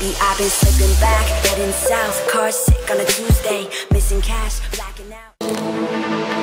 lately I've been slipping back, heading south, car sick on a Tuesday, missing cash, blacking out.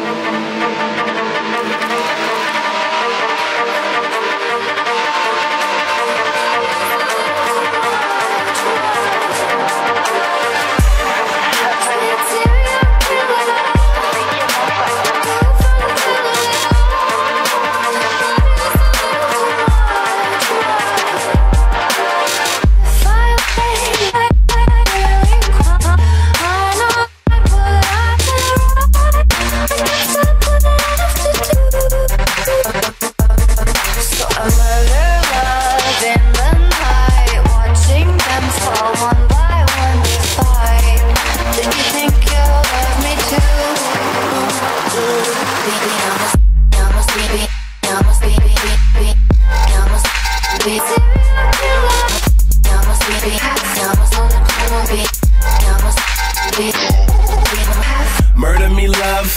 Murder me, love.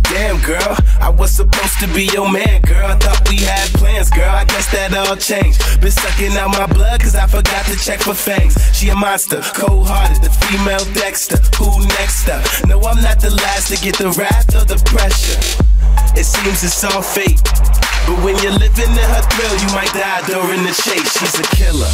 Damn, girl, I was supposed to be your man, girl. I thought we had plans, girl. I guess that all changed. Been sucking out my blood, cause I forgot to check for fangs. She a monster, cold-hearted, the female Dexter. Who next up? No, I'm not the last to get the wrath or the pressure. It seems it's all fate, but when you're living in her thrill, you might die during the chase. She's a killer.